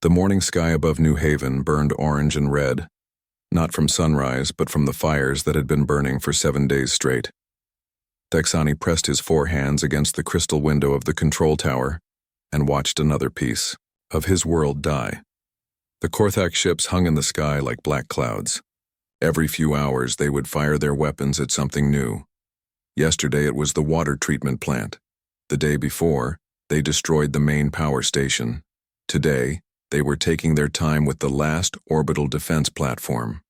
The morning sky above New Haven burned orange and red, not from sunrise, but from the fires that had been burning for 7 days straight. Texani pressed his forehands against the crystal window of the control tower and watched another piece of his world die. The Korthak ships hung in the sky like black clouds. Every few hours they would fire their weapons at something new. Yesterday it was the water treatment plant. The day before, they destroyed the main power station. Today, they were taking their time with the last orbital defense platform.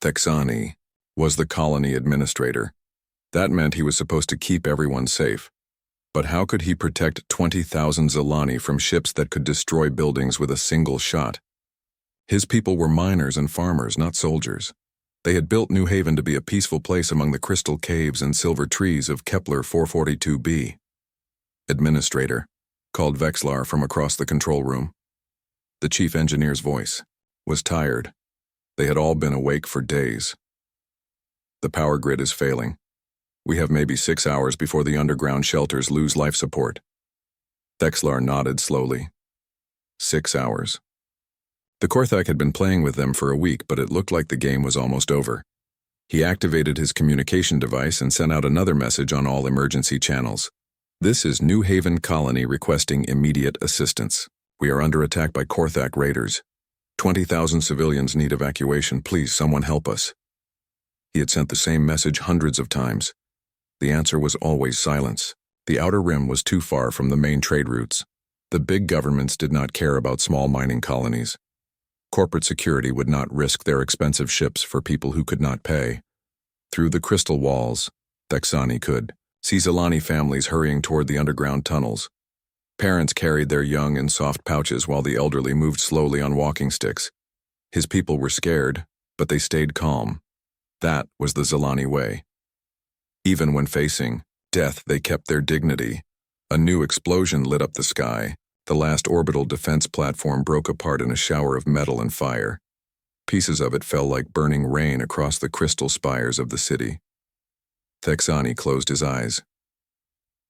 Texani was the colony administrator. That meant he was supposed to keep everyone safe. But how could he protect 20,000 Zilani from ships that could destroy buildings with a single shot? His people were miners and farmers, not soldiers. They had built New Haven to be a peaceful place among the crystal caves and silver trees of Kepler 442b. Administrator called Vexlar from across the control room. The chief engineer's voice was tired. They had all been awake for days. The power grid is failing. We have maybe 6 hours before the underground shelters lose life support. Vexlar nodded slowly. 6 hours. The Korthak had been playing with them for a week, but it looked like the game was almost over. He activated his communication device and sent out another message on all emergency channels. This is New Haven Colony requesting immediate assistance. We are under attack by Korthak raiders. 20,000 civilians need evacuation. Please, someone help us. He had sent the same message hundreds of times. The answer was always silence. The outer rim was too far from the main trade routes. The big governments did not care about small mining colonies. Corporate security would not risk their expensive ships for people who could not pay. Through the crystal walls, Texani could see Zilani families hurrying toward the underground tunnels. Parents carried their young in soft pouches while the elderly moved slowly on walking sticks. His people were scared, but they stayed calm. That was the Zilani way. Even when facing death, they kept their dignity. A new explosion lit up the sky. The last orbital defense platform broke apart in a shower of metal and fire. Pieces of it fell like burning rain across the crystal spires of the city. Texani closed his eyes.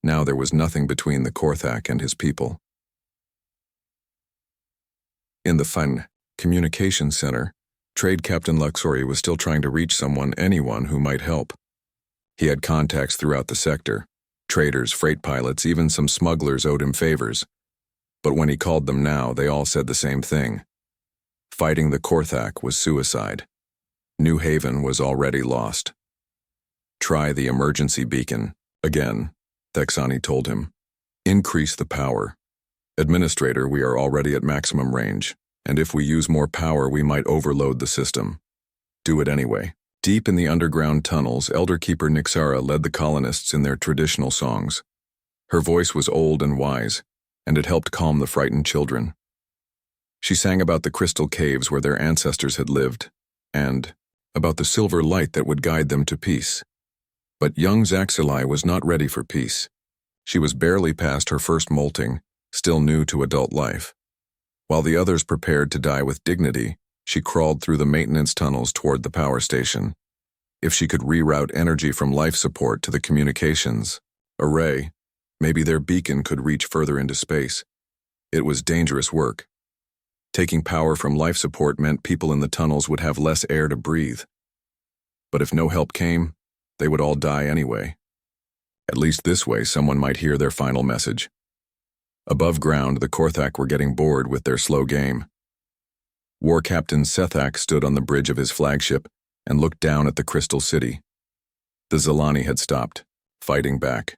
Now there was nothing between the Korthak and his people. In the Fun Communications Center, Trade Captain Luxori was still trying to reach anyone who might help. He had contacts throughout the sector. Traders, freight pilots, even some smugglers owed him favors. But when he called them now, they all said the same thing. Fighting the Korthak was suicide. New Haven was already lost. Try the emergency beacon. Again, Texani told him. Increase the power. Administrator, we are already at maximum range, and if we use more power, we might overload the system. Do it anyway. Deep in the underground tunnels, Elder Keeper Nixara led the colonists in their traditional songs. Her voice was old and wise, and it helped calm the frightened children. She sang about the crystal caves where their ancestors had lived, and about the silver light that would guide them to peace. But young Zaxilai was not ready for peace. She was barely past her first molting, still new to adult life. While the others prepared to die with dignity, she crawled through the maintenance tunnels toward the power station. If she could reroute energy from life support to the communications array, maybe their beacon could reach further into space. It was dangerous work. Taking power from life support meant people in the tunnels would have less air to breathe. But if no help came, they would all die anyway. At least this way someone might hear their final message. Above ground, the Korthak were getting bored with their slow game. War Captain Sethak stood on the bridge of his flagship and looked down at the crystal city. The Zilani had stopped, fighting back.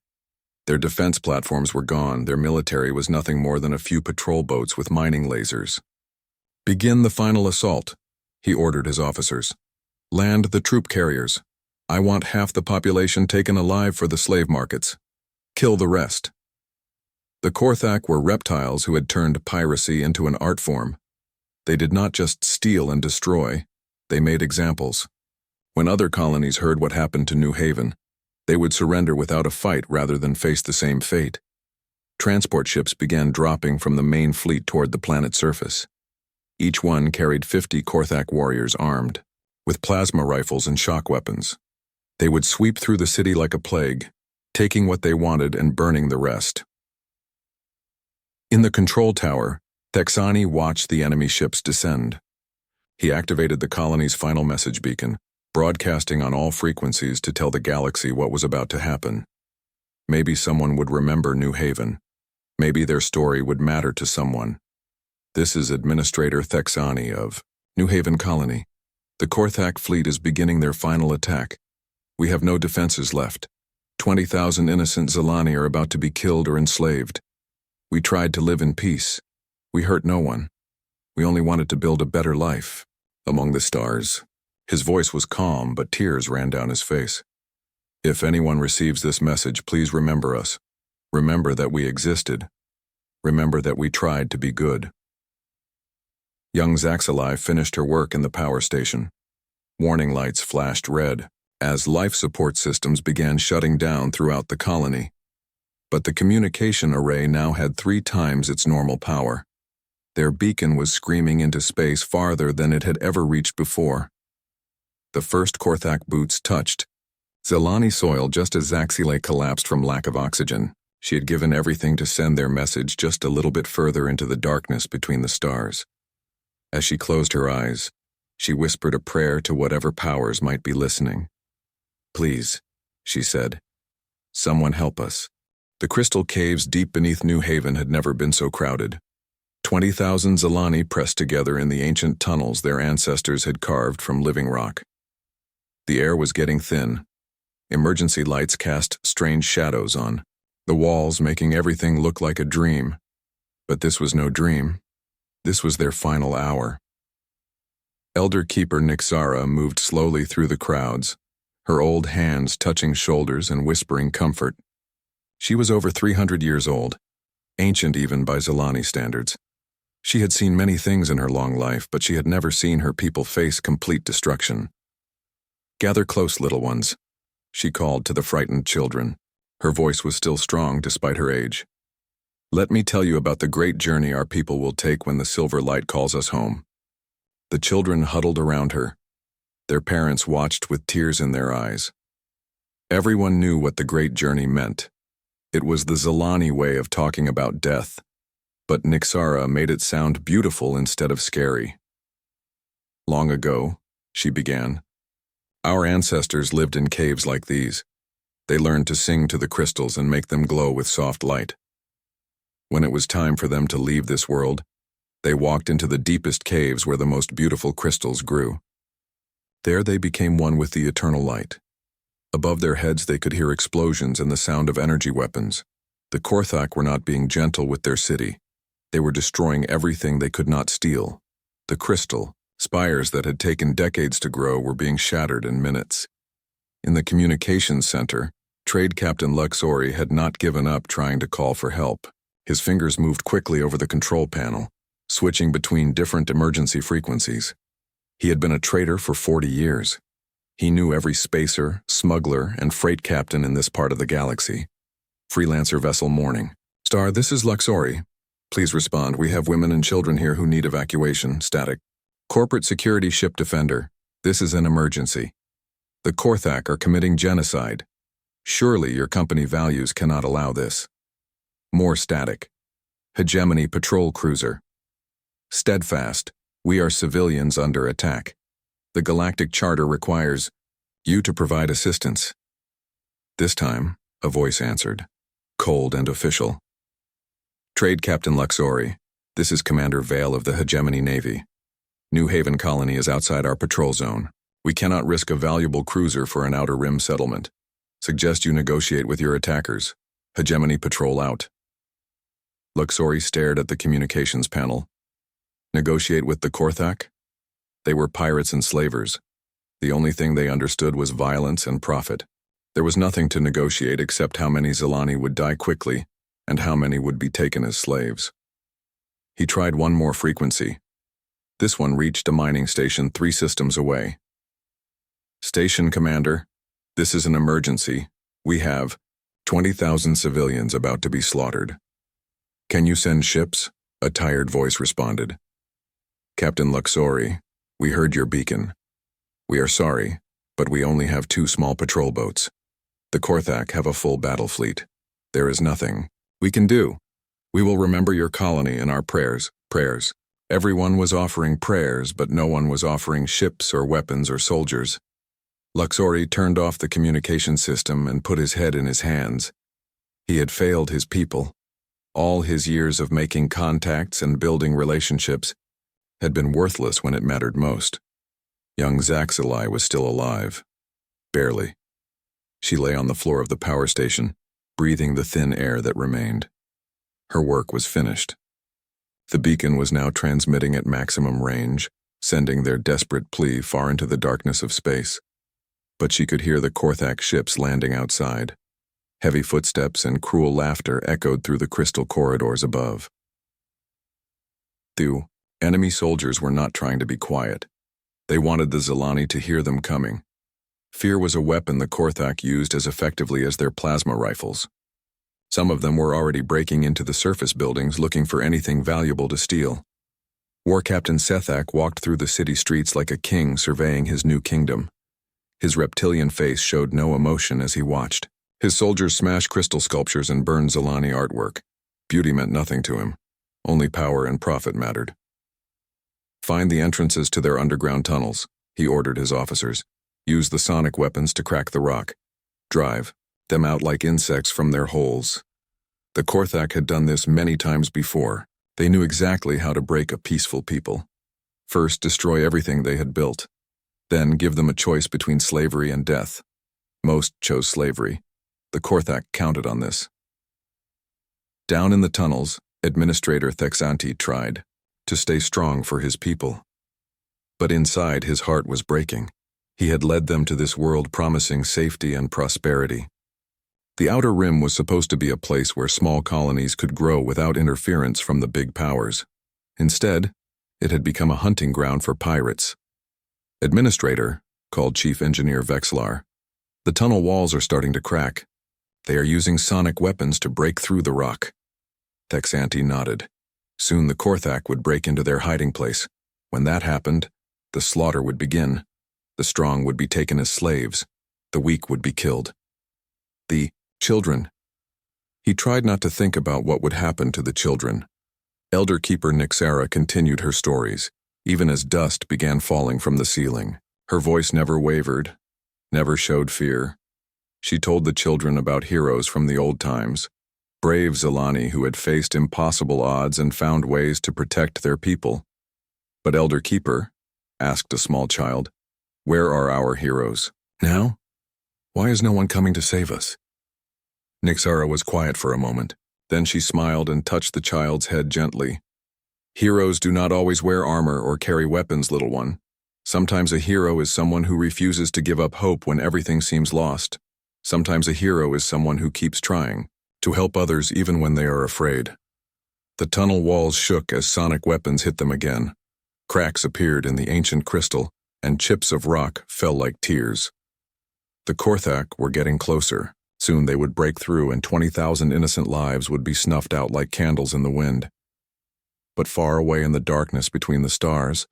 Their defense platforms were gone. Their military was nothing more than a few patrol boats with mining lasers. Begin the final assault, he ordered his officers. Land the troop carriers. I want half the population taken alive for the slave markets. Kill the rest. The Korthak were reptiles who had turned piracy into an art form. They did not just steal and destroy, they made examples. When other colonies heard what happened to New Haven, they would surrender without a fight rather than face the same fate. Transport ships began dropping from the main fleet toward the planet's surface. Each one carried 50 Korthak warriors armed, with plasma rifles and shock weapons. They would sweep through the city like a plague, taking what they wanted and burning the rest. In the control tower, Texani watched the enemy ships descend. He activated the colony's final message beacon, broadcasting on all frequencies to tell the galaxy what was about to happen. Maybe someone would remember New Haven. Maybe their story would matter to someone. This is Administrator Texani of New Haven Colony. The Korthak fleet is beginning their final attack. We have no defenses left. 20,000 innocent Zilani are about to be killed or enslaved. We tried to live in peace. We hurt no one. We only wanted to build a better life. Among the stars. His voice was calm, but tears ran down his face. If anyone receives this message, please remember us. Remember that we existed. Remember that we tried to be good. Young Zaxali finished her work in the power station. Warning lights flashed red as life support systems began shutting down throughout the colony. But the communication array now had 3 times its normal power. Their beacon was screaming into space farther than it had ever reached before. The first Korthak boots touched Zilani soil just as Zaxile collapsed from lack of oxygen. She had given everything to send their message just a little bit further into the darkness between the stars. As she closed her eyes, she whispered a prayer to whatever powers might be listening. "Please," she said, "someone help us." The crystal caves deep beneath New Haven had never been so crowded. 20,000 Zilani pressed together in the ancient tunnels their ancestors had carved from living rock. The air was getting thin. Emergency lights cast strange shadows on the walls, making everything look like a dream. But this was no dream. This was their final hour. Elder Keeper Nixara moved slowly through the crowds, her old hands touching shoulders and whispering comfort. She was over 300 years old, ancient even by Zilani standards. She had seen many things in her long life, but she had never seen her people face complete destruction. "Gather close, little ones," she called to the frightened children. Her voice was still strong despite her age. "Let me tell you about the great journey our people will take when the silver light calls us home." The children huddled around her. Their parents watched with tears in their eyes. Everyone knew what the great journey meant. It was the Zilani way of talking about death, but Nixara made it sound beautiful instead of scary. "Long ago," she began, "our ancestors lived in caves like these. They learned to sing to the crystals and make them glow with soft light. When it was time for them to leave this world, they walked into the deepest caves where the most beautiful crystals grew. There they became one with the eternal light. Above their heads they could hear explosions and the sound of energy weapons. The Korthak were not being gentle with their city. They were destroying everything they could not steal. The crystal, spires that had taken decades to grow, were being shattered in minutes. In the communications center, Trade Captain Luxori had not given up trying to call for help. His fingers moved quickly over the control panel, switching between different emergency frequencies. He had been a trader for 40 years. He knew every spacer, smuggler, and freight captain in this part of the galaxy. Freelancer vessel morning. "Star, this is Luxori. Please respond. We have women and children here who need evacuation. Static. Corporate security ship defender. This is an emergency. The Korthak are committing genocide. Surely your company values cannot allow this." More static. Hegemony patrol cruiser. "Steadfast. We are civilians under attack. The Galactic Charter requires you to provide assistance." This time, a voice answered, cold and official. "Trade Captain Luxori, this is Commander Vale of the Hegemony Navy. New Haven Colony is outside our patrol zone. We cannot risk a valuable cruiser for an outer rim settlement. Suggest you negotiate with your attackers. Hegemony patrol out." Luxori stared at the communications panel. Negotiate with the Korthak? They were pirates and slavers. The only thing they understood was violence and profit. There was nothing to negotiate except how many Zilani would die quickly and how many would be taken as slaves. He tried one more frequency. This one reached a mining station 3 systems away. "Station Commander, this is an emergency. We have 20,000 civilians about to be slaughtered. Can you send ships?" A tired voice responded. "Captain Luxori, we heard your beacon. We are sorry, but we only have 2 small patrol boats. The Korthak have a full battle fleet. There is nothing we can do." We will remember your colony in our prayers. Everyone was offering prayers, but no one was offering ships or weapons or soldiers. Luxori turned off the communication system and put his head in his hands. He had failed his people. All his years of making contacts and building relationships had been worthless when it mattered most. Young Zaxilai was still alive. Barely. She lay on the floor of the power station, breathing the thin air that remained. Her work was finished. The beacon was now transmitting at maximum range, sending their desperate plea far into the darkness of space. But she could hear the Korthak ships landing outside. Heavy footsteps and cruel laughter echoed through the crystal corridors above. The enemy soldiers were not trying to be quiet. They wanted the Zelani to hear them coming. Fear was a weapon the Korthak used as effectively as their plasma rifles. Some of them were already breaking into the surface buildings looking for anything valuable to steal. War Captain Sethak walked through the city streets like a king surveying his new kingdom. His reptilian face showed no emotion as he watched. His soldiers smashed crystal sculptures and burned Zelani artwork. Beauty meant nothing to him. Only power and profit mattered. Find the entrances to their underground tunnels, he ordered his officers. Use the sonic weapons to crack the rock. Drive them out like insects from their holes. The Korthak had done this many times before. They knew exactly how to break a peaceful people. First, destroy everything they had built. Then give them a choice between slavery and death. Most chose slavery. The Korthak counted on this. Down in the tunnels, Administrator Thexanti tried to stay strong for his people. But inside, his heart was breaking. He had led them to this world promising safety and prosperity. The Outer Rim was supposed to be a place where small colonies could grow without interference from the big powers. Instead, it had become a hunting ground for pirates. Administrator, called Chief Engineer Vexlar, the tunnel walls are starting to crack. They are using sonic weapons to break through the rock. Thexanti nodded. Soon the Korthak would break into their hiding place. When that happened, the slaughter would begin. The strong would be taken as slaves. The weak would be killed. The children. He tried not to think about what would happen to the children. Elder Keeper Nixara continued her stories, even as dust began falling from the ceiling. Her voice never wavered, never showed fear. She told the children about heroes from the old times, brave Zelani who had faced impossible odds and found ways to protect their people. But Elder Keeper asked a small child, "Where are our heroes? Now? Why is no one coming to save us?" Nixara was quiet for a moment. Then she smiled and touched the child's head gently. "Heroes do not always wear armor or carry weapons, little one. Sometimes a hero is someone who refuses to give up hope when everything seems lost. Sometimes a hero is someone who keeps trying to help others even when they are afraid." The tunnel walls shook as sonic weapons hit them again. Cracks appeared in the ancient crystal, and chips of rock fell like tears. The Korthak were getting closer. Soon they would break through and 20,000 innocent lives would be snuffed out like candles in the wind. But far away in the darkness between the stars,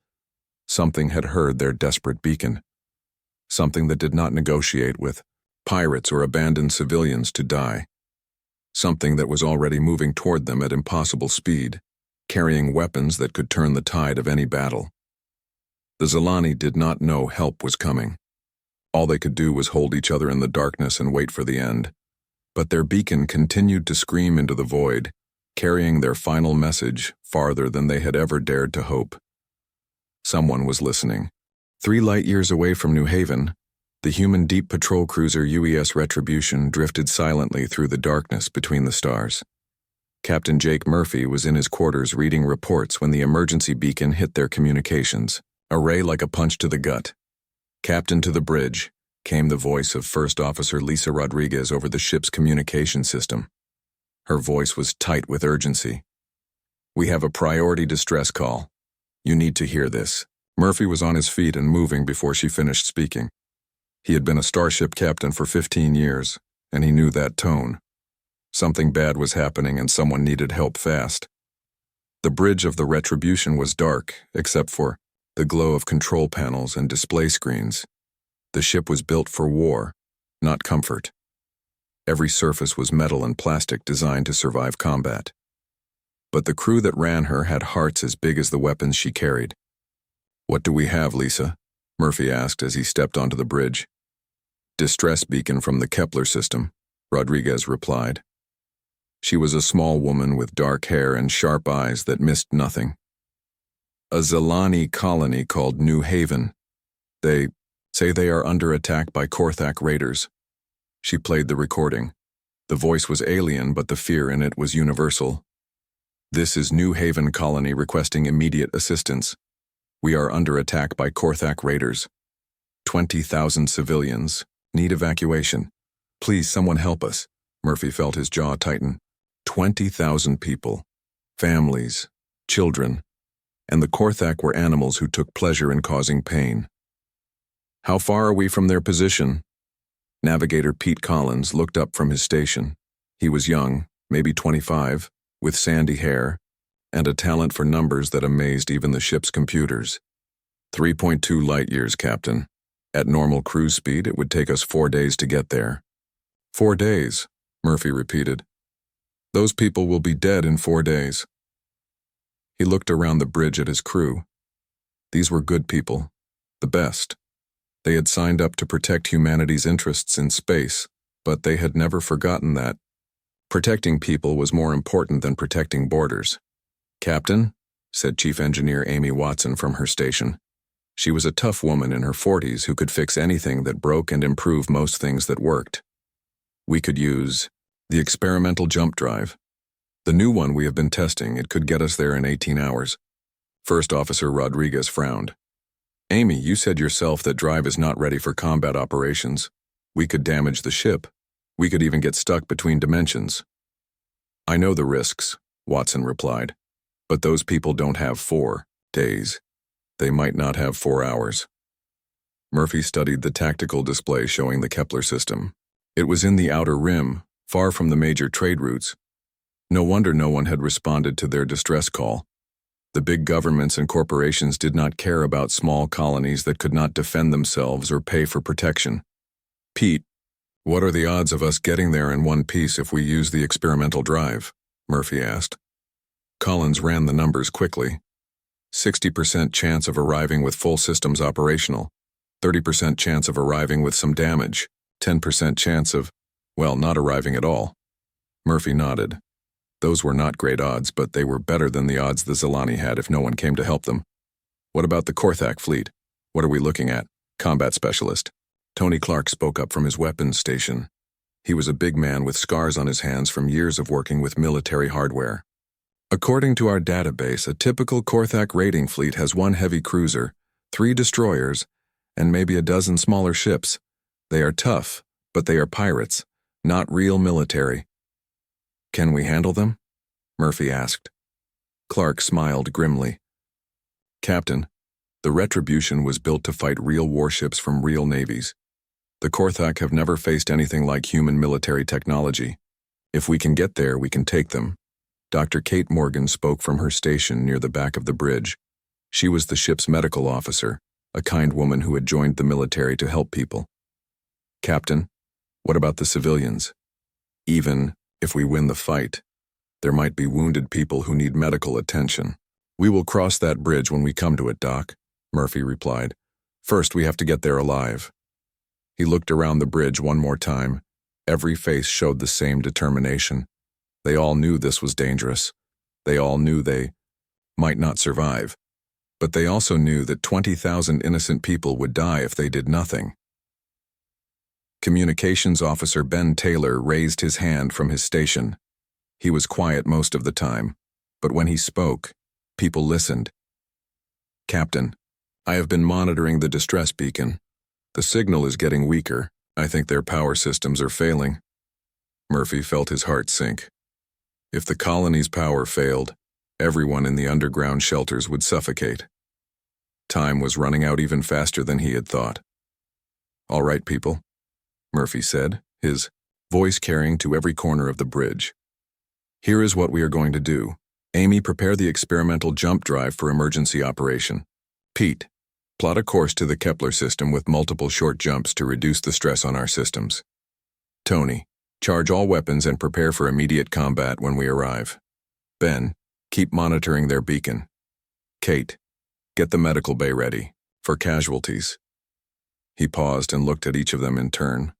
something had heard their desperate beacon. Something that did not negotiate with pirates or abandoned civilians to die. Something that was already moving toward them at impossible speed, carrying weapons that could turn the tide of any battle. The Zelani did not know help was coming. All they could do was hold each other in the darkness and wait for the end. But their beacon continued to scream into the void, carrying their final message farther than they had ever dared to hope. Someone was listening. 3 light-years away from New Haven, the human deep patrol cruiser UES Retribution drifted silently through the darkness between the stars. Captain Jake Murphy was in his quarters reading reports when the emergency beacon hit their communications, a ray like a punch to the gut. "Captain, to the bridge," came the voice of First Officer Lisa Rodriguez over the ship's communication system. Her voice was tight with urgency. "We have a priority distress call. You need to hear this." Murphy was on his feet and moving before she finished speaking. He had been a starship captain for 15 years, and he knew that tone. Something bad was happening and someone needed help fast. The bridge of the Retribution was dark, except for the glow of control panels and display screens. The ship was built for war, not comfort. Every surface was metal and plastic designed to survive combat. but the crew that ran her had hearts as big as the weapons she carried. "What do we have, Lisa?" Murphy asked as he stepped onto the bridge. "Distress beacon from the Kepler system," Rodriguez replied. She was a small woman with dark hair and sharp eyes that missed nothing. "A Zilani colony called New Haven. They say they are under attack by Korthak raiders." She played the recording. The voice was alien, but the fear in it was universal. "This is New Haven colony requesting immediate assistance. We are under attack by Korthak raiders. 20,000 civilians. Need evacuation. Please, someone help us." Murphy felt his jaw tighten. 20,000 people. Families. Children. And the Korthak were animals who took pleasure in causing pain. "How far are we from their position?" Navigator Pete Collins looked up from his station. He was young, maybe 25, with sandy hair, and a talent for numbers that amazed even the ship's computers. 3.2 light years, Captain. At normal cruise speed, it would take us 4 days to get there." 4 days, Murphy repeated. "Those people will be dead in 4 days." He looked around the bridge at his crew. These were good people, the best. They had signed up to protect humanity's interests in space, but they had never forgotten that protecting people was more important than protecting borders. "Captain," said Chief Engineer Amy Watson from her station. She was a tough woman in her 40s who could fix anything that broke and improve most things that worked. "We could use the experimental jump drive. The new one we have been testing. It could get us there in 18 hours. First Officer Rodriguez frowned. "Amy, you said yourself that drive is not ready for combat operations. We could damage the ship. We could even get stuck between dimensions." "I know the risks," Watson replied. "But those people don't have 4 days. They might not have 4 hours." Murphy studied the tactical display showing the Kepler system. It was in the outer rim, far from the major trade routes. No wonder no one had responded to their distress call. The big governments and corporations did not care about small colonies that could not defend themselves or pay for protection. "Pete, what are the odds of us getting there in one piece if we use the experimental drive?" Murphy asked. Collins ran the numbers quickly. 60% chance of arriving with full systems operational, 30% chance of arriving with some damage, 10% chance of, well, not arriving at all. Murphy nodded. Those were not great odds, but they were better than the odds the Zilani had if no one came to help them. "What about the Korthak fleet? What are we looking at?" Combat specialist Tony Clark spoke up from his weapons station. He was a big man with scars on his hands from years of working with military hardware. "According to our database, a typical Korthak raiding fleet has 1 heavy cruiser, 3 destroyers, and maybe a dozen smaller ships. They are tough, but they are pirates, not real military." "Can we handle them?" Murphy asked. Clark smiled grimly. "Captain, the Retribution was built to fight real warships from real navies. The Korthak have never faced anything like human military technology. If we can get there, we can take them." Dr. Kate Morgan spoke from her station near the back of the bridge. She was the ship's medical officer, a kind woman who had joined the military to help people. "Captain, what about the civilians? Even if we win the fight, there might be wounded people who need medical attention." "We will cross that bridge when we come to it, Doc," Murphy replied. "First, we have to get there alive." He looked around the bridge one more time. Every face showed the same determination. They all knew this was dangerous. They all knew they might not survive. But they also knew that 20,000 innocent people would die if they did nothing. Communications Officer Ben Taylor raised his hand from his station. He was quiet most of the time, but when he spoke, people listened. "Captain, I have been monitoring the distress beacon. The signal is getting weaker. I think their power systems are failing." Murphy felt his heart sink. If the colony's power failed, everyone in the underground shelters would suffocate. Time was running out even faster than he had thought. "All right, people," Murphy said, his voice carrying to every corner of the bridge. "Here is what we are going to do. Amy, prepare the experimental jump drive for emergency operation. Pete, plot a course to the Kepler system with multiple short jumps to reduce the stress on our systems. Tony, charge all weapons and prepare for immediate combat when we arrive. Ben, Keep monitoring their beacon. Kate, get the medical bay ready, for casualties. He paused and looked at each of them in turn.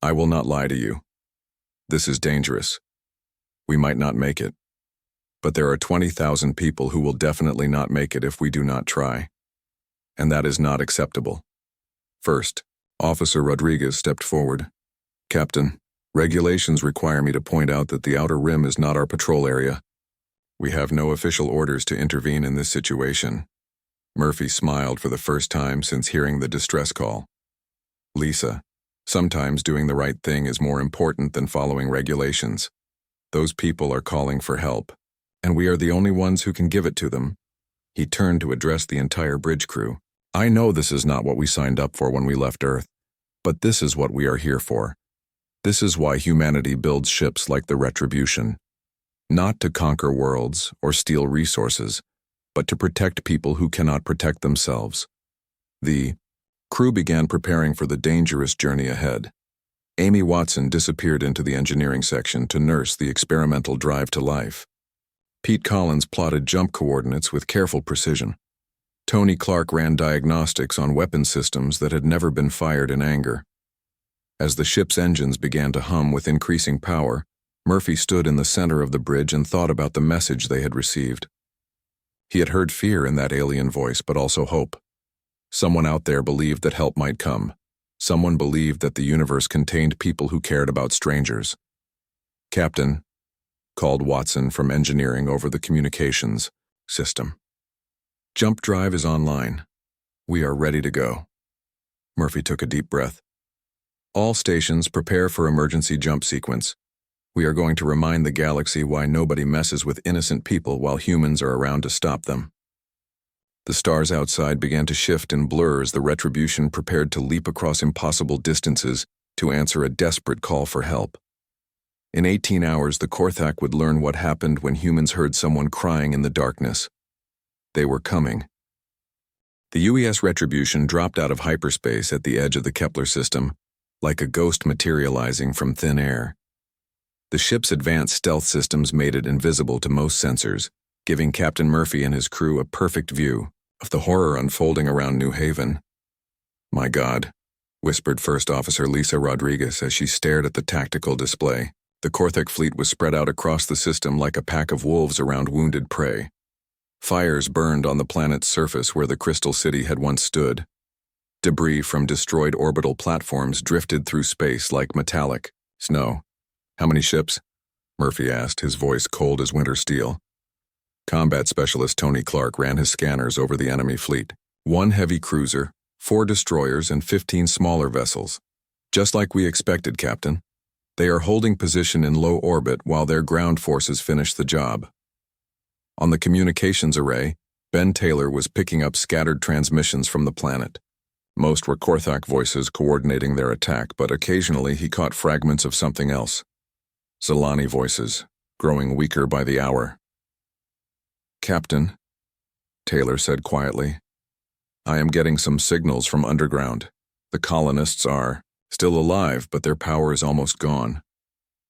I will not lie to you. This is dangerous. We might not make it. But there are 20,000 people who will definitely not make it if we do not try. And that is not acceptable. First, Officer Rodriguez stepped forward. Captain, regulations require me to point out that the outer rim is not our patrol area. We have no official orders to intervene in this situation. Murphy smiled for the first time since hearing the distress call. Lisa, sometimes doing the right thing is more important than following regulations. Those people are calling for help, and we are the only ones who can give it to them. He turned to address the entire bridge crew. I know this is not what we signed up for when we left Earth, but this is what we are here for. This is why humanity builds ships like the Retribution. Not to conquer worlds or steal resources, but to protect people who cannot protect themselves. The crew began preparing for the dangerous journey ahead. Amy Watson disappeared into the engineering section to nurse the experimental drive to life. Pete Collins plotted jump coordinates with careful precision. Tony Clark ran diagnostics on weapon systems that had never been fired in anger. As the ship's engines began to hum with increasing power, Murphy stood in the center of the bridge and thought about the message they had received. He had heard fear in that alien voice, but also hope. Someone out there believed that help might come. Someone believed that the universe contained people who cared about strangers. Captain, called Watson from engineering over the communications system. Jump drive is online. We are ready to go. Murphy took a deep breath. All stations prepare for emergency jump sequence. We are going to remind the galaxy why nobody messes with innocent people while humans are around to stop them. The stars outside began to shift and blur as the Retribution prepared to leap across impossible distances to answer a desperate call for help. In 18 hours, the Korthak would learn what happened when humans heard someone crying in the darkness. They were coming. The UES Retribution dropped out of hyperspace at the edge of the Kepler system, like a ghost materializing from thin air. The ship's advanced stealth systems made it invisible to most sensors, giving Captain Murphy and his crew a perfect view of the horror unfolding around New Haven. My God, whispered First Officer Lisa Rodriguez as she stared at the tactical display. The Korthak fleet was spread out across the system like a pack of wolves around wounded prey. Fires burned on the planet's surface where the Crystal City had once stood. Debris from destroyed orbital platforms drifted through space like metallic snow. How many ships? Murphy asked, his voice cold as winter steel. Combat Specialist Tony Clark ran his scanners over the enemy fleet. 1 heavy cruiser, 4 destroyers, and 15 smaller vessels. Just like we expected, Captain. They are holding position in low orbit while their ground forces finish the job. On the communications array, Ben Taylor was picking up scattered transmissions from the planet. Most were Korthak voices coordinating their attack, but occasionally he caught fragments of something else. Zalani voices, growing weaker by the hour. Captain, Taylor said quietly, I am getting some signals from underground. The colonists are still alive, but their power is almost gone.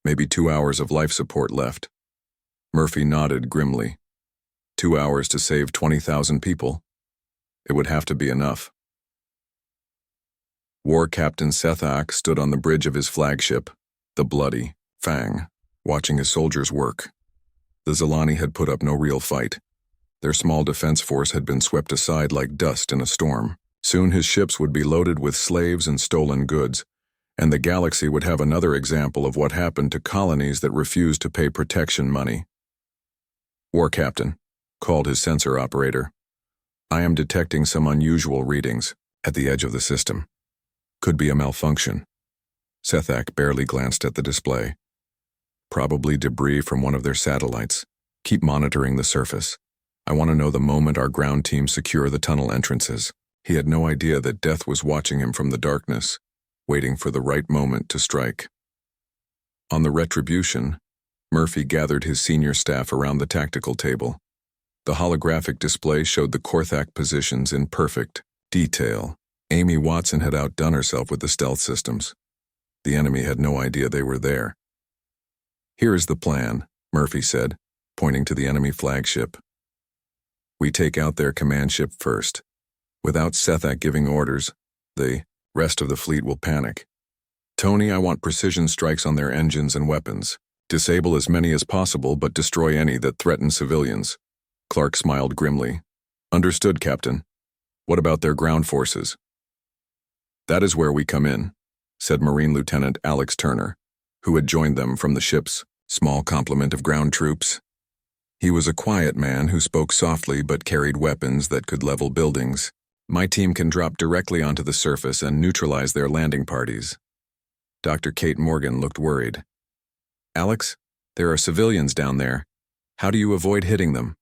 Maybe 2 hours of life support left. Murphy nodded grimly. 2 hours to save 20,000 people? It would have to be enough. War Captain Sethak stood on the bridge of his flagship, the Bloody Fang, watching his soldiers work. The Zalani had put up no real fight. Their small defense force had been swept aside like dust in a storm. Soon his ships would be loaded with slaves and stolen goods, and the galaxy would have another example of what happened to colonies that refused to pay protection money. War Captain, called his sensor operator. I am detecting some unusual readings at the edge of the system. Could be a malfunction. Sethak barely glanced at the display. Probably debris from one of their satellites. Keep monitoring the surface. I want to know the moment our ground team secure the tunnel entrances. He had no idea that death was watching him from the darkness, waiting for the right moment to strike. On the Retribution, Murphy gathered his senior staff around the tactical table. The holographic display showed the Korthak positions in perfect detail. Amy Watson had outdone herself with the stealth systems. The enemy had no idea they were there. Here is the plan, Murphy said. pointing to the enemy flagship. We take out their command ship first. Without Sethak giving orders, the rest of the fleet will panic. Tony, I want precision strikes on their engines and weapons. Disable as many as possible, but destroy any that threaten civilians. Clark smiled grimly. Understood, Captain. What about their ground forces? That is where we come in, said Marine Lieutenant Alex Turner, who had joined them from the ship's small complement of ground troops. He was a quiet man who spoke softly but carried weapons that could level buildings. My team can drop directly onto the surface and neutralize their landing parties. Dr. Kate Morgan looked worried. Alex, there are civilians down there. How do you avoid hitting them?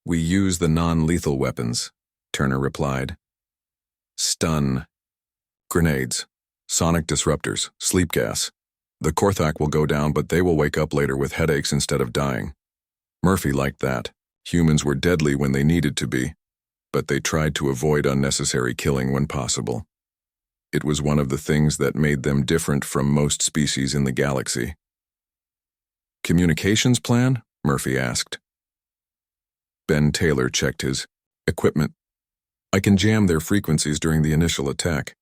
We use the non-lethal weapons, Turner replied. Stun. Grenades. Sonic disruptors. Sleep gas. The Korthak will go down, but they will wake up later with headaches instead of dying. Murphy liked that. Humans were deadly when they needed to be, but they tried to avoid unnecessary killing when possible. It was one of the things that made them different from most species in the galaxy. Communications plan? Murphy asked. Ben Taylor checked his equipment. I can jam their frequencies during the initial attack.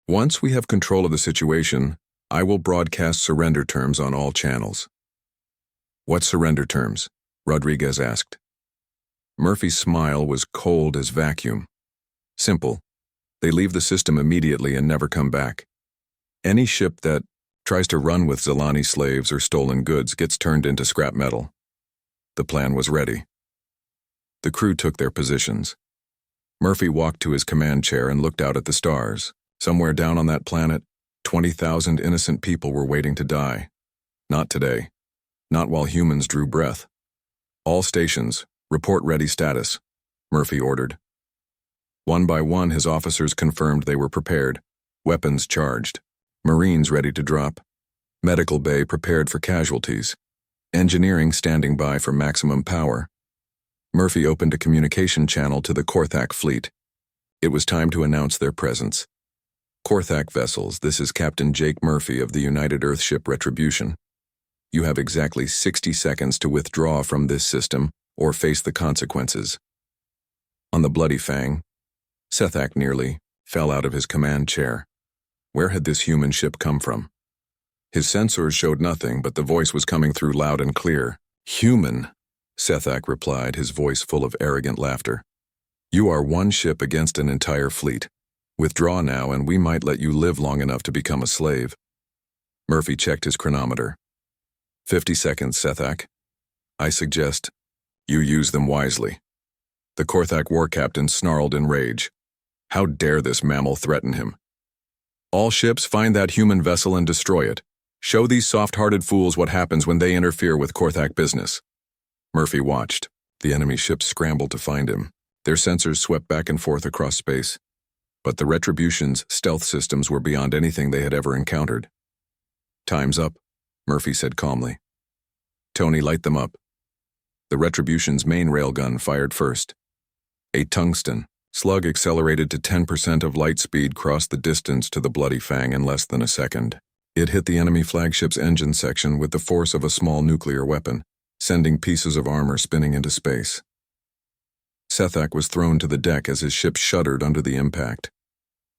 Once we have control of the situation, I will broadcast surrender terms on all channels. What surrender terms? Rodriguez asked. Murphy's smile was cold as vacuum. Simple. They leave the system immediately and never come back. Any ship that tries to run with Zilani slaves or stolen goods gets turned into scrap metal. The plan was ready. The crew took their positions. Murphy walked to his command chair and looked out at the stars. Somewhere down on that planet, 20,000 innocent people were waiting to die. Not today. Not while humans drew breath. All stations, report ready status, Murphy ordered. One by one, his officers confirmed they were prepared, weapons charged, Marines ready to drop, medical bay prepared for casualties, engineering standing by for maximum power. Murphy opened a communication channel to the Korthak fleet. It was time to announce their presence. Korthak vessels, this is Captain Jake Murphy of the United Earthship Retribution. You have exactly 60 seconds to withdraw from this system or face the consequences. On the Bloody Fang, Sethak nearly fell out of his command chair. Where had this human ship come from? His sensors showed nothing, but the voice was coming through loud and clear. Human, Sethak replied, his voice full of arrogant laughter. You are one ship against an entire fleet. Withdraw now and we might let you live long enough to become a slave. Murphy checked his chronometer. 50 seconds, Sethak. I suggest you use them wisely. The Korthak war captain snarled in rage. How dare this mammal threaten him? All ships, find that human vessel and destroy it. Show these soft-hearted fools what happens when they interfere with Korthak business. Murphy watched. The enemy ships scrambled to find him. Their sensors swept back and forth across space. But the Retribution's stealth systems were beyond anything they had ever encountered. Time's up, Murphy said calmly. Tony, light them up. The Retribution's main railgun fired first. A tungsten slug accelerated to 10% of light speed crossed the distance to the Bloody Fang in less than a second. It hit the enemy flagship's engine section with the force of a small nuclear weapon, sending pieces of armor spinning into space. Sethak was thrown to the deck as his ship shuddered under the impact.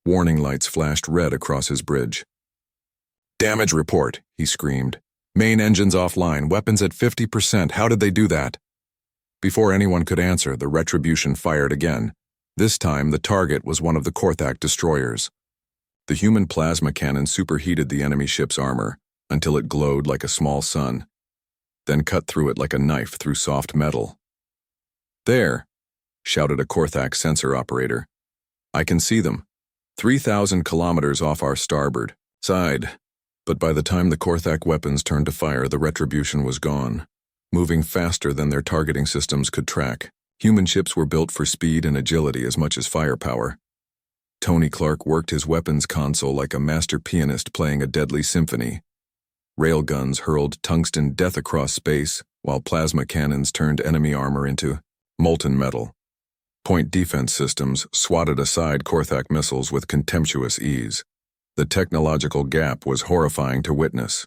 Warning lights flashed red across his bridge. Damage report, he screamed. Main engines offline, weapons at 50%. How did they do that? Before anyone could answer, the Retribution fired again. This time, the target was one of the Korthak destroyers. The human plasma cannon superheated the enemy ship's armor until it glowed like a small sun, then cut through it like a knife through soft metal. There, shouted a Korthak sensor operator. I can see them. 3,000 kilometers off our starboard side. But by the time the Korthak weapons turned to fire, the Retribution was gone, moving faster than their targeting systems could track. Human ships were built for speed and agility as much as firepower. Tony Clark worked his weapons console like a master pianist playing a deadly symphony. Railguns hurled tungsten death across space, while plasma cannons turned enemy armor into molten metal. Point defense systems swatted aside Korthak missiles with contemptuous ease. The technological gap was horrifying to witness.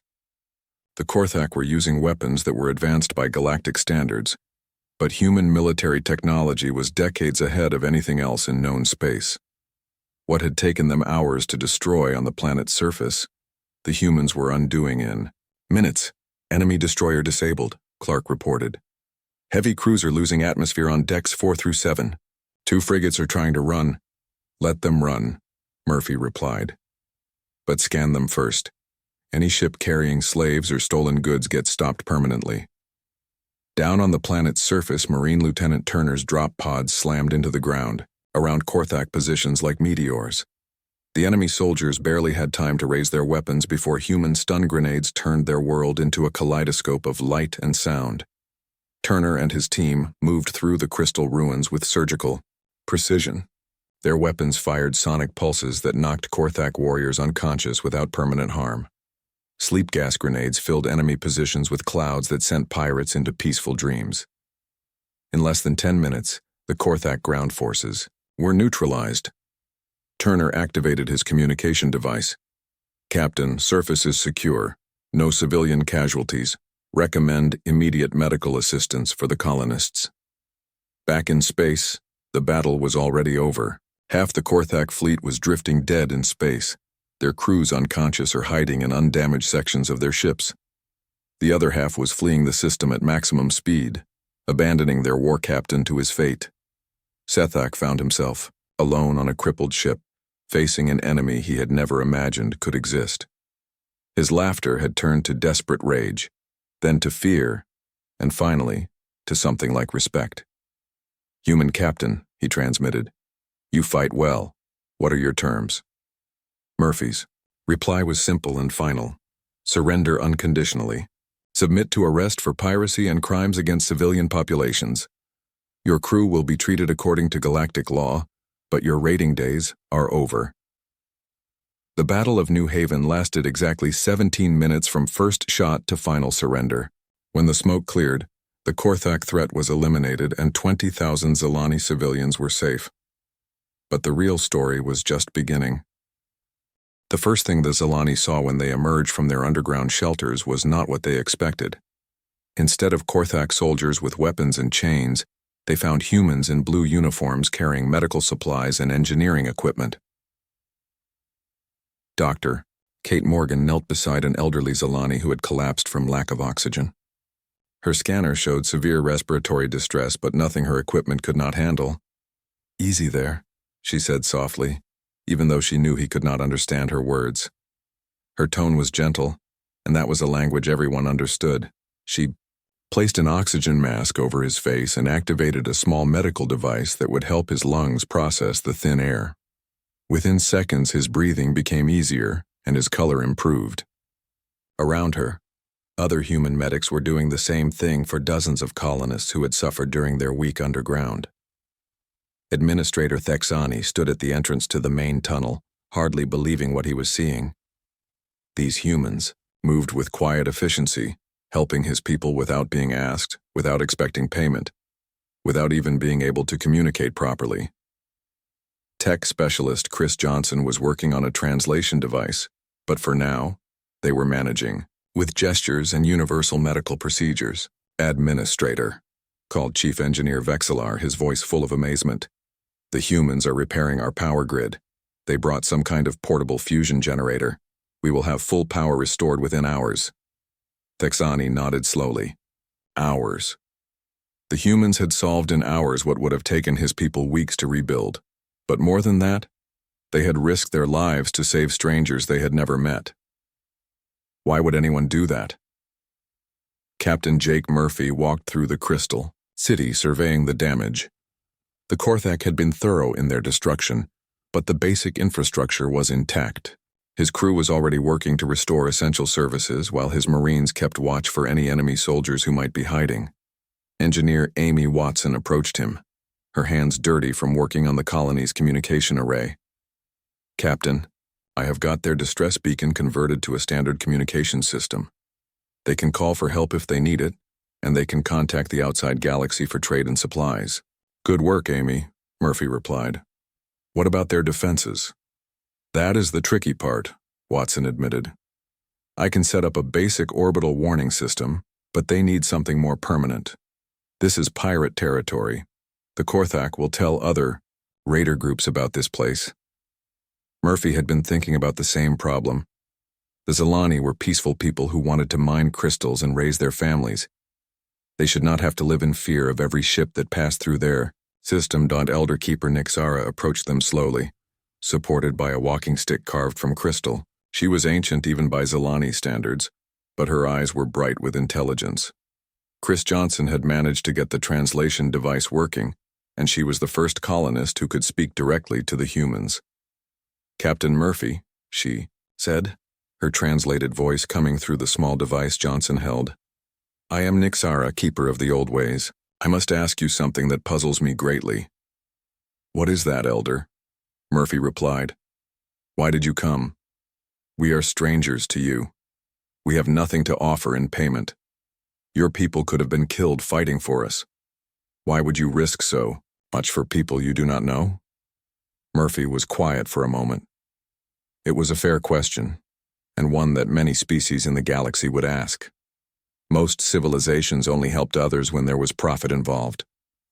The Korthak were using weapons that were advanced by galactic standards, but human military technology was decades ahead of anything else in known space. What had taken them hours to destroy on the planet's surface, the humans were undoing in minutes. Enemy destroyer disabled, Clark reported. Heavy cruiser losing atmosphere on decks 4 through 7. 2 frigates are trying to run. Let them run, Murphy replied. But scan them first. Any ship carrying slaves or stolen goods gets stopped permanently. Down on the planet's surface, Marine Lieutenant Turner's drop pods slammed into the ground, around Korthak positions like meteors. The enemy soldiers barely had time to raise their weapons before human stun grenades turned their world into a kaleidoscope of light and sound. Turner and his team moved through the crystal ruins with surgical precision. Their weapons fired sonic pulses that knocked Korthak warriors unconscious without permanent harm. Sleep gas grenades filled enemy positions with clouds that sent pirates into peaceful dreams. In less than 10 minutes, the Korthak ground forces were neutralized. Turner activated his communication device. Captain, surface is secure. No civilian casualties. Recommend immediate medical assistance for the colonists. Back in space, the battle was already over. Half the Korthak fleet was drifting dead in space, their crews unconscious or hiding in undamaged sections of their ships. The other half was fleeing the system at maximum speed, abandoning their war captain to his fate. Sethak found himself, alone on a crippled ship, facing an enemy he had never imagined could exist. His laughter had turned to desperate rage, then to fear, and finally, to something like respect. "Human captain," he transmitted. "You fight well. What are your terms?" Murphy's reply was simple and final. Surrender unconditionally. Submit to arrest for piracy and crimes against civilian populations. Your crew will be treated according to galactic law, but your raiding days are over. The Battle of New Haven lasted exactly 17 minutes from first shot to final surrender. When the smoke cleared, the Korthak threat was eliminated and 20,000 Zilani civilians were safe. But the real story was just beginning. The first thing the Zilani saw when they emerged from their underground shelters was not what they expected. Instead of Korthak soldiers with weapons and chains, they found humans in blue uniforms carrying medical supplies and engineering equipment. Doctor, Kate Morgan knelt beside an elderly Zilani who had collapsed from lack of oxygen. Her scanner showed severe respiratory distress, but nothing her equipment could not handle. "Easy there," she said softly, even though she knew he could not understand her words. Her tone was gentle, and that was a language everyone understood. She placed an oxygen mask over his face and activated a small medical device that would help his lungs process the thin air. Within seconds, his breathing became easier and his color improved. Around her, other human medics were doing the same thing for dozens of colonists who had suffered during their week underground. Administrator Thexani stood at the entrance to the main tunnel, hardly believing what he was seeing. These humans moved with quiet efficiency, helping his people without being asked, without expecting payment, without even being able to communicate properly. Tech specialist Chris Johnson was working on a translation device, but for now, they were managing, with gestures and universal medical procedures. "Administrator," called Chief Engineer Vexelar, his voice full of amazement. "The humans are repairing our power grid. They brought some kind of portable fusion generator. We will have full power restored within hours." Thexani nodded slowly. Hours. The humans had solved in hours what would have taken his people weeks to rebuild. But more than that, they had risked their lives to save strangers they had never met. Why would anyone do that? Captain Jake Murphy walked through the crystal city surveying the damage. The Korthak had been thorough in their destruction, but the basic infrastructure was intact. His crew was already working to restore essential services while his Marines kept watch for any enemy soldiers who might be hiding. Engineer Amy Watson approached him, her hands dirty from working on the colony's communication array. "Captain, I have got their distress beacon converted to a standard communication system. They can call for help if they need it, and they can contact the outside galaxy for trade and supplies." "Good work, Amy," Murphy replied. "What about their defenses?" "That is the tricky part," Watson admitted. I can set up a basic orbital warning system, but they need something more permanent. This is pirate territory. The Korthak will tell other raider groups about this place. Murphy had been thinking about the same problem. The Zilani were peaceful people who wanted to mine crystals and raise their families. They should not have to live in fear of every ship that passed through their system. Elder Keeper Nixara approached them slowly, supported by a walking stick carved from crystal. She was ancient even by Zilani standards, but her eyes were bright with intelligence. Chris Johnson had managed to get the translation device working, and she was the first colonist who could speak directly to the humans. Captain Murphy, she said, her translated voice coming through the small device Johnson held. I am Nixara, keeper of the old ways. I must ask you something that puzzles me greatly. What is that, Elder? Murphy replied. Why did you come? We are strangers to you. We have nothing to offer in payment. Your people could have been killed fighting for us. Why would you risk so much for people you do not know? Murphy was quiet for a moment. It was a fair question, and one that many species in the galaxy would ask. Most civilizations only helped others when there was profit involved,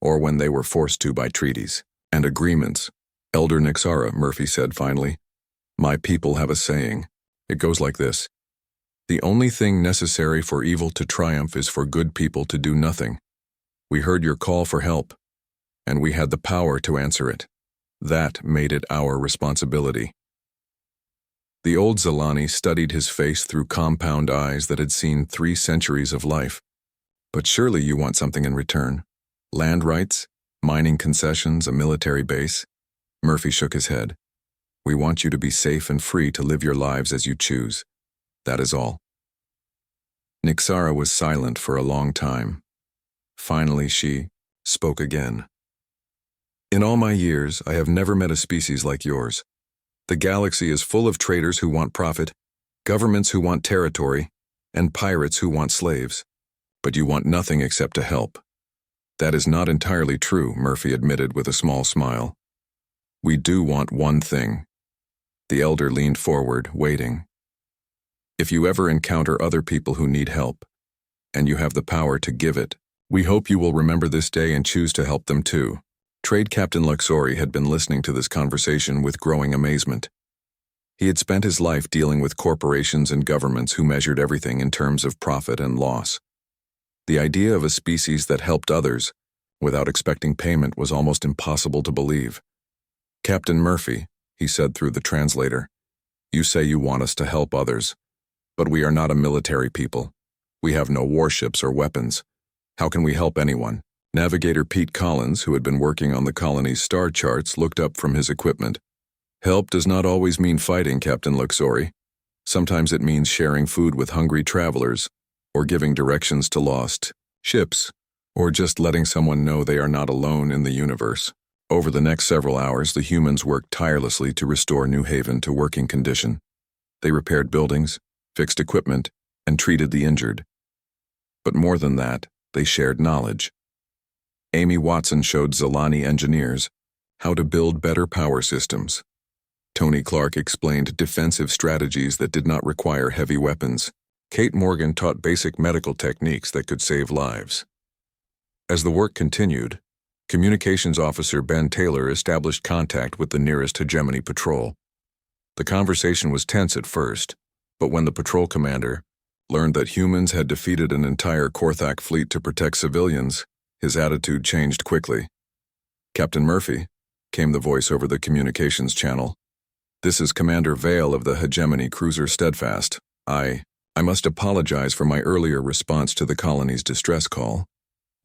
or when they were forced to by treaties and agreements. Elder Nixara, Murphy said finally, my people have a saying. It goes like this. The only thing necessary for evil to triumph is for good people to do nothing. We heard your call for help, and we had the power to answer it. That made it our responsibility. The old Zilani studied his face through compound eyes that had seen 3 centuries of life. But surely you want something in return. Land rights, mining concessions, a military base. Murphy shook his head. We want you to be safe and free to live your lives as you choose. That is all. Nixara was silent for a long time. Finally, she spoke again. In all my years, I have never met a species like yours. The galaxy is full of traders who want profit, governments who want territory, and pirates who want slaves. But you want nothing except to help. That is not entirely true, Murphy admitted with a small smile. We do want one thing. The elder leaned forward, waiting. If you ever encounter other people who need help, and you have the power to give it, we hope you will remember this day and choose to help them too. Trade Captain Luxori had been listening to this conversation with growing amazement. He had spent his life dealing with corporations and governments who measured everything in terms of profit and loss. The idea of a species that helped others, without expecting payment, was almost impossible to believe. Captain Murphy, he said through the translator, you say you want us to help others, but we are not a military people. We have no warships or weapons. How can we help anyone? Navigator Pete Collins, who had been working on the colony's star charts, looked up from his equipment. Help does not always mean fighting, Captain Luxori. Sometimes it means sharing food with hungry travelers, or giving directions to lost ships, or just letting someone know they are not alone in the universe. Over the next several hours, the humans worked tirelessly to restore New Haven to working condition. They repaired buildings, fixed equipment, and treated the injured. But more than that, they shared knowledge. Amy Watson showed Zilani engineers how to build better power systems. Tony Clark explained defensive strategies that did not require heavy weapons. Kate Morgan taught basic medical techniques that could save lives. As the work continued, Communications Officer Ben Taylor established contact with the nearest hegemony patrol. The conversation was tense at first, but when the patrol commander learned that humans had defeated an entire Korthak fleet to protect civilians, his attitude changed quickly. Captain Murphy, came the voice over the communications channel. This is Commander Vale of the hegemony cruiser Steadfast. I must apologize for my earlier response to the colony's distress call.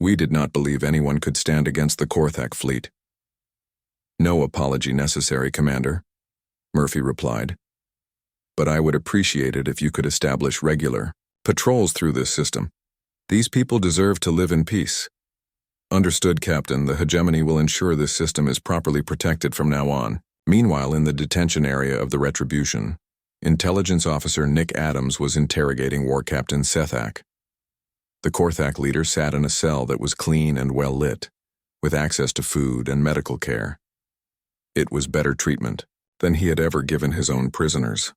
We did not believe anyone could stand against the Korthak fleet. No apology necessary, Commander, Murphy replied. But I would appreciate it if you could establish regular patrols through this system. These people deserve to live in peace. Understood, Captain. The hegemony will ensure this system is properly protected from now on. Meanwhile, in the detention area of the Retribution, Intelligence Officer Nick Adams was interrogating War Captain Sethak. The Korthak leader sat in a cell that was clean and well lit, with access to food and medical care. It was better treatment than he had ever given his own prisoners.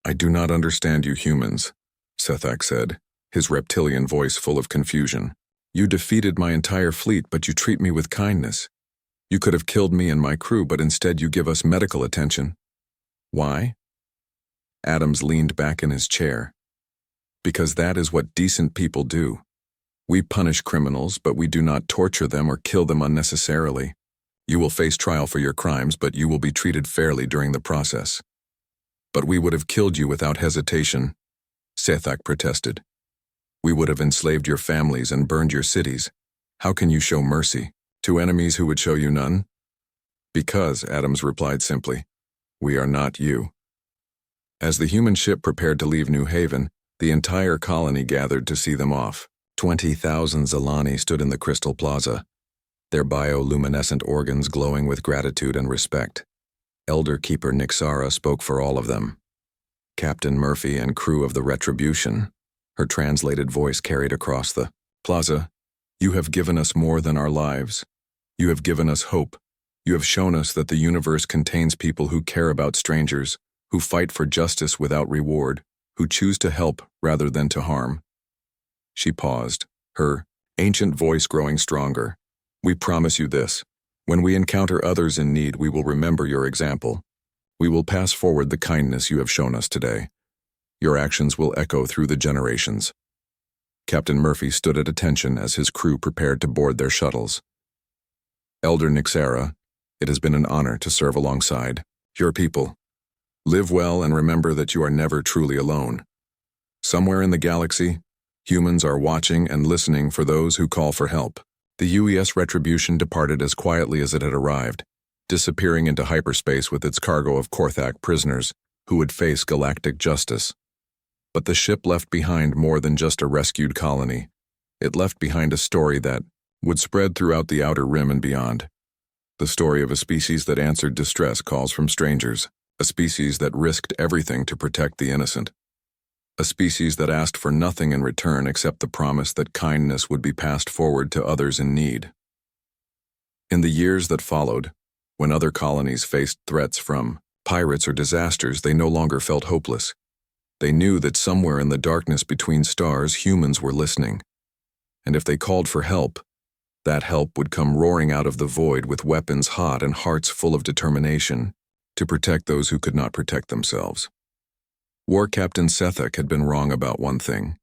I do not understand you humans, Sethak said, his reptilian voice full of confusion. You defeated my entire fleet, but you treat me with kindness. You could have killed me and my crew, but instead you give us medical attention. Why? Adams leaned back in his chair. Because that is what decent people do. We punish criminals, but we do not torture them or kill them unnecessarily. You will face trial for your crimes, but you will be treated fairly during the process. But we would have killed you without hesitation, Sethak protested. We would have enslaved your families and burned your cities. How can you show mercy to enemies who would show you none? Because, Adams replied simply, we are not you. As the human ship prepared to leave New Haven, the entire colony gathered to see them off. 20,000 Zalani stood in the Crystal Plaza, their bioluminescent organs glowing with gratitude and respect. Elder Keeper Nixara spoke for all of them. Captain Murphy and crew of the Retribution, her translated voice carried across the plaza. You have given us more than our lives. You have given us hope. You have shown us that the universe contains people who care about strangers, who fight for justice without reward, who choose to help rather than to harm. She paused, her ancient voice growing stronger. We promise you this. When we encounter others in need, we will remember your example. We will pass forward the kindness you have shown us today. Your actions will echo through the generations. Captain Murphy stood at attention as his crew prepared to board their shuttles. Elder Nixara, it has been an honor to serve alongside your people. Live well and remember that you are never truly alone. Somewhere in the galaxy, humans are watching and listening for those who call for help. The UES Retribution departed as quietly as it had arrived, disappearing into hyperspace with its cargo of Korthak prisoners who would face galactic justice. But the ship left behind more than just a rescued colony. It left behind a story that would spread throughout the Outer Rim and beyond. The story of a species that answered distress calls from strangers, a species that risked everything to protect the innocent. A species that asked for nothing in return except the promise that kindness would be passed forward to others in need. In the years that followed, when other colonies faced threats from pirates or disasters, they no longer felt hopeless. They knew that somewhere in the darkness between stars, humans were listening. And if they called for help, that help would come roaring out of the void with weapons hot and hearts full of determination to protect those who could not protect themselves. War Captain Sethak had been wrong about one thing.